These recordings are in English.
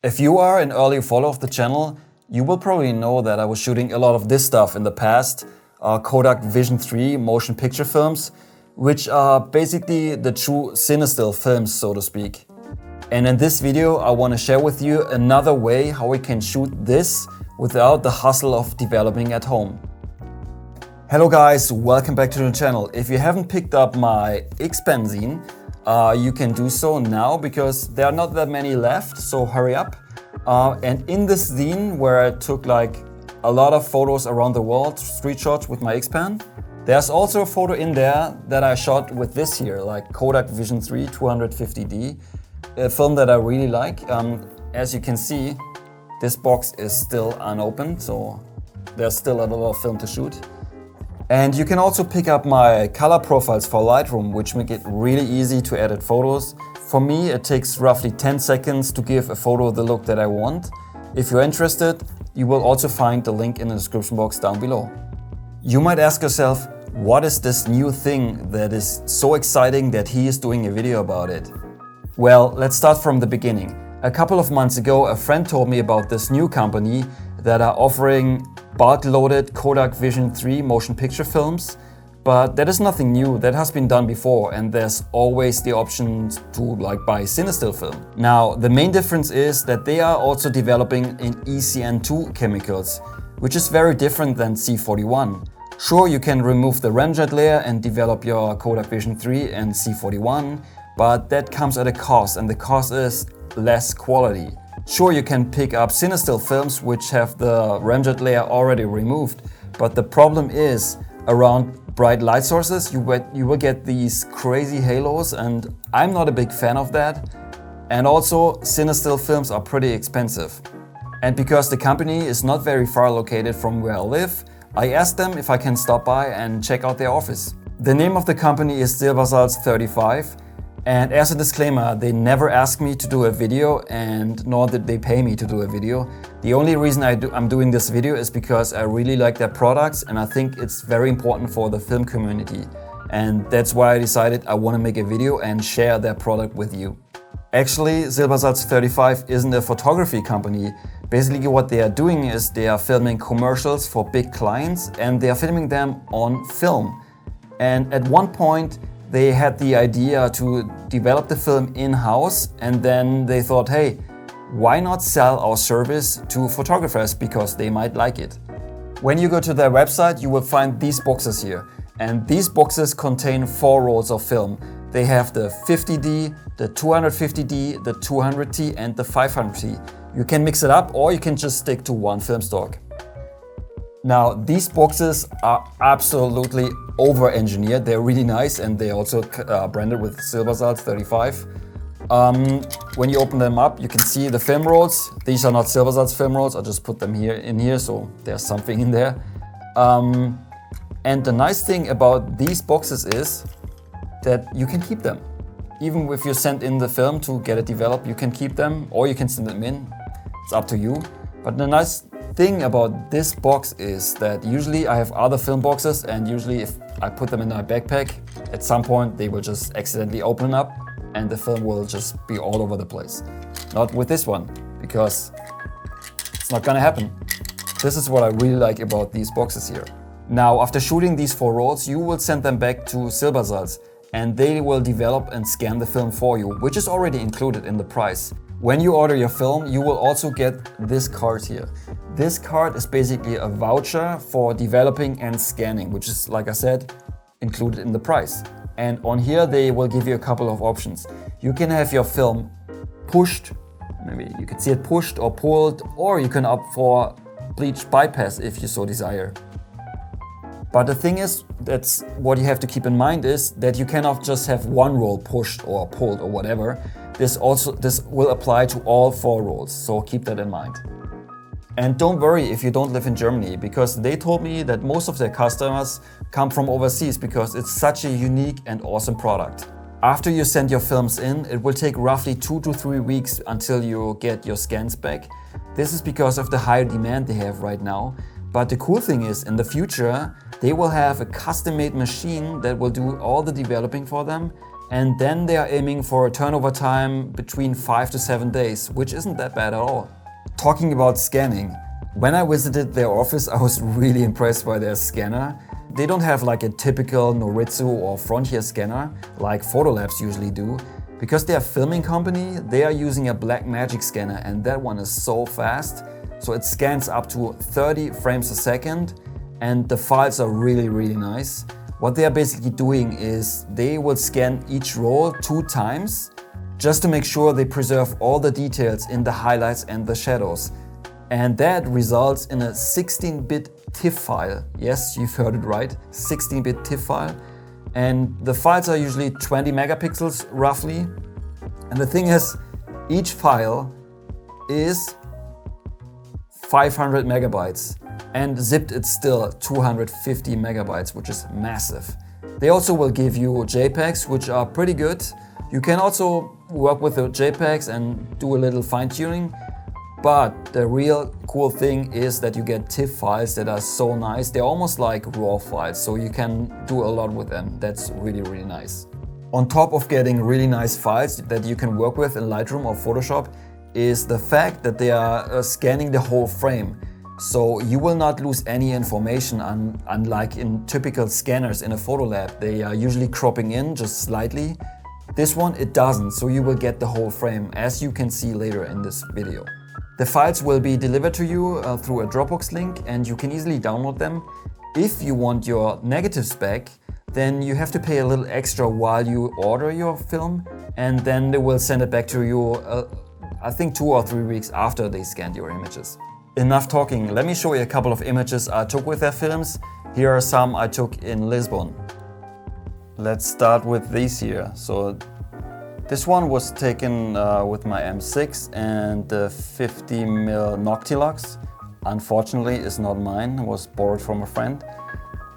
If you are an early follower of the channel, you will probably know that I was shooting a lot of this stuff in the past, Kodak Vision 3 motion picture films, which are basically the true CineStill films, so to speak. And in this video, I want to share with you another way how we can shoot this without the hustle of developing at home. Hello guys, welcome back to the channel. If you haven't picked up my X-Pen zine, you can do so now because there are not that many left, so hurry up. And in this zine, where I took like a lot of photos around the world, street shots with my X-Pen, there's also a photo in there that I shot with this here, like Kodak Vision 3 250D, a film that I really like. As you can see, this box is still unopened, so there's still a lot of film to shoot. And you can also pick up my color profiles for Lightroom, which make it really easy to edit photos. For me, it takes roughly 10 seconds to give a photo the look that I want. If you're interested, you will also find the link in the description box down below. You might ask yourself, what is this new thing that is so exciting that he is doing a video about it? Well, let's start from the beginning. A couple of months ago, a friend told me about this new company that are offering bulk-loaded Kodak Vision 3 motion picture films, but that is nothing new. That has been done before, and there's always the option to buy CineStill film. Now, the main difference is that they are also developing in ECN2 chemicals, which is very different than C41. Sure, you can remove the remjet layer and develop your Kodak Vision 3 and C41, but that comes at a cost, and the cost is less quality. Sure, you can pick up CineStill films which have the remjet layer already removed, but the problem is around bright light sources you will get these crazy halos, and I'm not a big fan of that. And also, CineStill films are pretty expensive. And because the company is not very far located from where I live, I asked them if I can stop by and check out their office. The name of the company is Silbersalz35. And as a disclaimer, they never asked me to do a video, and nor did they pay me to do a video. The only reason I'm doing this video is because I really like their products, and I think it's very important for the film community. And that's why I decided I want to make a video and share their product with you. Actually, Silbersalz35 isn't a photography company. Basically what they are doing is they are filming commercials for big clients, and they are filming them on film. And at one point, they had the idea to develop the film in-house, and then they thought, hey, why not sell our service to photographers because they might like it. When you go to their website, you will find these boxes here. And these boxes contain 4 rolls of film. They have the 50D, the 250D, the 200T and the 500T. You can mix it up, or you can just stick to one film stock. Now, these boxes are absolutely over-engineered. They're really nice, and they're also branded with Silbersalz35. When you open them up, you can see the film rolls. These are not Silbersalz film rolls. I just put them in here, so there's something in there. And the nice thing about these boxes is that you can keep them. Even if you send in the film to get it developed, you can keep them, or you can send them in. It's up to you. But the nice thing about this box is that usually I have other film boxes, and usually if I put them in my backpack, at some point they will just accidentally open up and the film will just be all over the place. Not with this one, because it's not gonna happen. This is what I really like about these boxes here. Now, after shooting these 4 rolls, you will send them back to Silbersalz, and they will develop and scan the film for you, which is already included in the price. When you order your film, you will also get this card here. This card is basically a voucher for developing and scanning, which is, like I said, included in the price. And on here, they will give you a couple of options. You can have your film pushed, maybe you can see it pushed or pulled, or you can opt for bleach bypass if you so desire. But the thing is, that's what you have to keep in mind is that you cannot just have one roll pushed or pulled or whatever. This will apply to all 4 rolls, so keep that in mind. And don't worry if you don't live in Germany, because they told me that most of their customers come from overseas because it's such a unique and awesome product. After you send your films in, it will take roughly 2 to 3 weeks until you get your scans back. This is because of the high demand they have right now. But the cool thing is, in the future, they will have a custom-made machine that will do all the developing for them, And then they are aiming for a turnover time between 5 to 7 days, which isn't that bad at all. Talking about scanning, when I visited their office, I was really impressed by their scanner. They don't have like a typical Noritsu or Frontier scanner like Photolabs usually do. Because they are a filming company, they are using a Blackmagic scanner, and that one is so fast. So it scans up to 30 frames a second, and the files are really nice. What they are basically doing is they will scan each roll 2 times just to make sure they preserve all the details in the highlights and the shadows. And that results in a 16-bit TIFF file. Yes, you've heard it right, 16-bit TIFF file. And the files are usually 20 megapixels roughly. And the thing is, each file is 500 megabytes. And zipped it's still 250 megabytes, which is massive. They also will give you JPEGs, which are pretty good. You can also work with the JPEGs and do a little fine-tuning. But the real cool thing is that you get TIFF files that are so nice. They're almost like RAW files, so you can do a lot with them. That's really nice. On top of getting really nice files that you can work with in Lightroom or Photoshop is the fact that they are scanning the whole frame. So you will not lose any information, unlike in typical scanners in a photo lab. They are usually cropping in just slightly. This one, it doesn't, so you will get the whole frame, as you can see later in this video. The files will be delivered to you through a Dropbox link, and you can easily download them. If you want your negatives back, then you have to pay a little extra while you order your film, and then they will send it back to you, I think 2 or 3 weeks after they scanned your images. Enough talking, let me show you a couple of images I took with their films. Here are some I took in Lisbon. Let's start with these here. So this one was taken with my M6 and the 50mm Noctilux. Unfortunately, it's not mine, it was borrowed from a friend.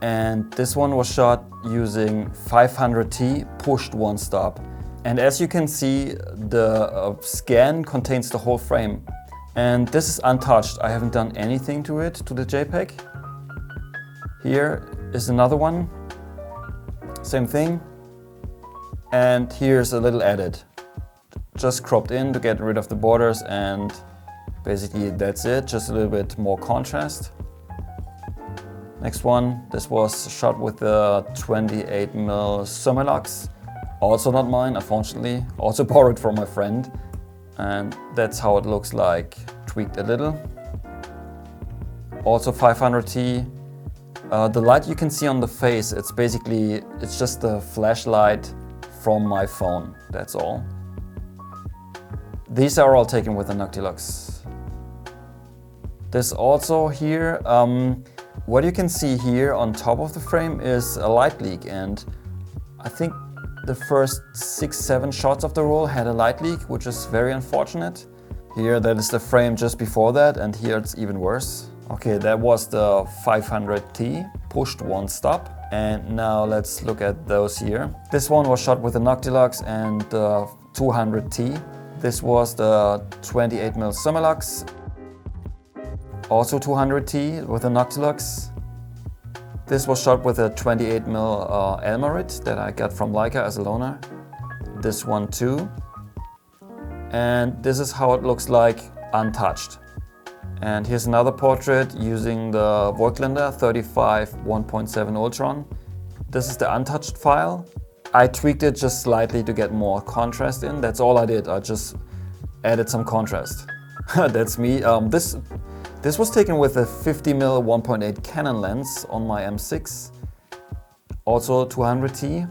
And this one was shot using 500T pushed one stop. And as you can see, the scan contains the whole frame. And this is untouched. I haven't done anything to it, to the JPEG. Here is another one. Same thing. And here's a little edit. Just cropped in to get rid of the borders, and basically that's it. Just a little bit more contrast. Next one. This was shot with the 28mm Silbersalz. Also not mine, unfortunately. Also borrowed from my friend. And that's how it looks like, tweaked a little. Also 500T. The light you can see on the face, it's just the flashlight from my phone, that's all. These are all taken with the Noctilux. This also here, what you can see here on top of the frame is a light leak, and I think the first 6-7 shots of the roll had a light leak, which is very unfortunate. Here, that is the frame just before that, and here it's even worse. Okay, that was the 500T, pushed one stop. And now let's look at those here. This one was shot with the Noctilux and the 200T. This was the 28mm Silbersalz, also 200T with the Noctilux. This was shot with a 28mm Elmarit that I got from Leica as a loaner. This one too. And this is how it looks like untouched. And here's another portrait using the Voigtlander 35 1.7 Ultron. This is the untouched file. I tweaked it just slightly to get more contrast in. That's all I did. I just added some contrast. That's me. This was taken with a 50mm 1.8 Canon lens on my M6. Also 200T.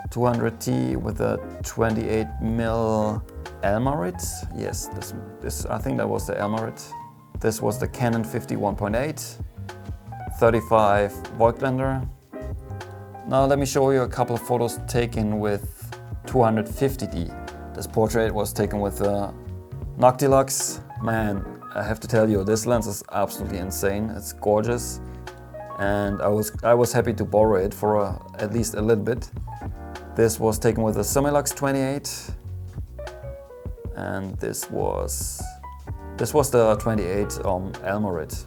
200T with a 28mm Elmarit. Yes, this I think that was the Elmarit. This was the Canon 50 1.8. 35 Voigtlander. Now let me show you a couple of photos taken with 250D. This portrait was taken with a Noctilux. Man, I have to tell you, this lens is absolutely insane. It's gorgeous, and I was happy to borrow it for at least a little bit. This was taken with a Silbersalz 28, and this was the 28 Elmarit.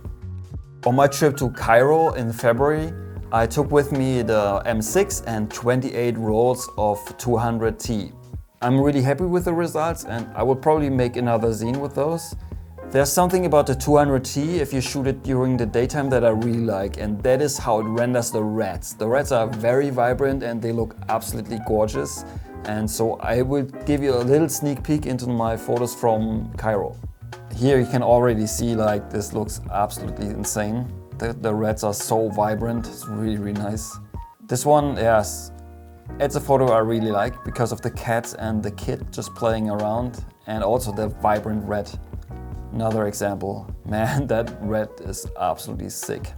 On my trip to Cairo in February, I took with me the M6 and 28 rolls of 200T. I'm really happy with the results and I will probably make another zine with those. There's something about the 200T if you shoot it during the daytime that I really like, and that is how it renders the reds. The reds are very vibrant and they look absolutely gorgeous. And so I will give you a little sneak peek into my photos from Cairo. Here you can already see like this looks absolutely insane. The reds are so vibrant, it's really, really nice. This one, yes, it's a photo I really like because of the cats and the kid just playing around and also the vibrant red. Another example, man, that red is absolutely sick.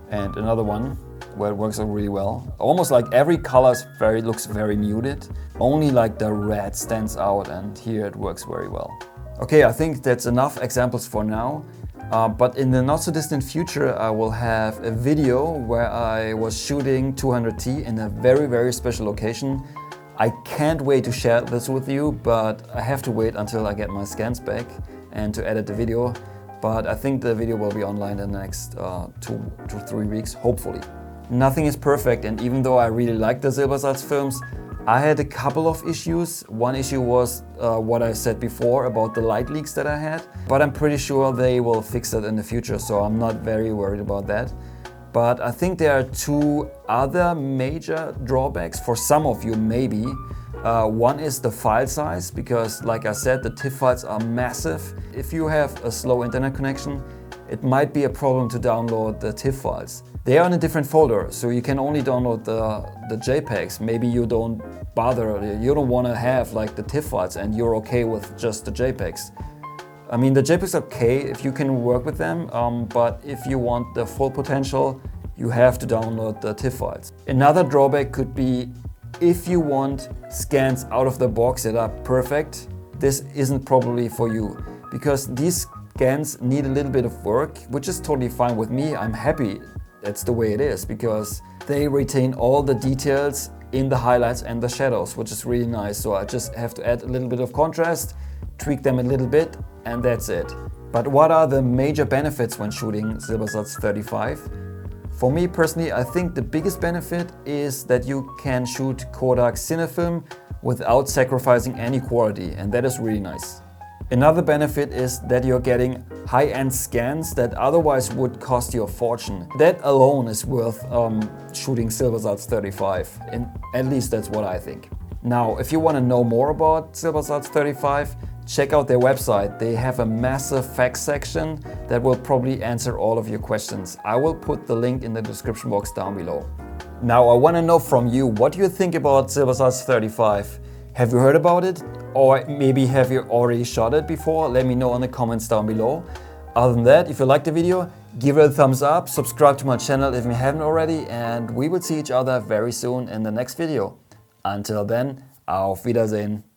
And another one where it works out really well. Almost like every color looks very muted. Only like the red stands out and here it works very well. Okay, I think that's enough examples for now. But in the not so distant future, I will have a video where I was shooting 200T in a very, very special location. I can't wait to share this with you, but I have to wait until I get my scans back and to edit the video. But I think the video will be online in the next 2 to 3 weeks, hopefully. Nothing is perfect, and even though I really like the Silbersalz films, I had a couple of issues. One issue was what I said before about the light leaks that I had, but I'm pretty sure they will fix that in the future, so I'm not very worried about that. But I think there are 2 other major drawbacks for some of you maybe. One is the file size, because like I said, the TIFF files are massive. If you have a slow internet connection, it might be a problem to download the TIFF files. They are in a different folder, so you can only download the JPEGs. Maybe you don't bother, you don't want to have like the TIFF files and you're okay with just the JPEGs. I mean, the JPEGs are okay if you can work with them, but if you want the full potential, you have to download the TIFF files. Another drawback could be if you want scans out of the box that are perfect, this isn't probably for you, because these scans need a little bit of work, which is totally fine with me. I'm happy that's the way it is, because they retain all the details in the highlights and the shadows, which is really nice. So I just have to add a little bit of contrast, tweak them a little bit, and that's it. But what are the major benefits when shooting Silbersalz35? For me personally, I think the biggest benefit is that you can shoot Kodak cinefilm without sacrificing any quality, and that is really nice. Another benefit is that you're getting high-end scans that otherwise would cost you a fortune. That alone is worth shooting Silbersalz35, and at least that's what I think. Now, if you want to know more about Silbersalz35, check out their website. They have a massive facts section that will probably answer all of your questions. I will put the link in the description box down below. Now, I want to know from you, what do you think about Silbersalz35? Have you heard about it? Or maybe have you already shot it before? Let me know in the comments down below. Other than that, if you liked the video, give it a thumbs up, subscribe to my channel if you haven't already, and we will see each other very soon in the next video. Until then, auf Wiedersehen.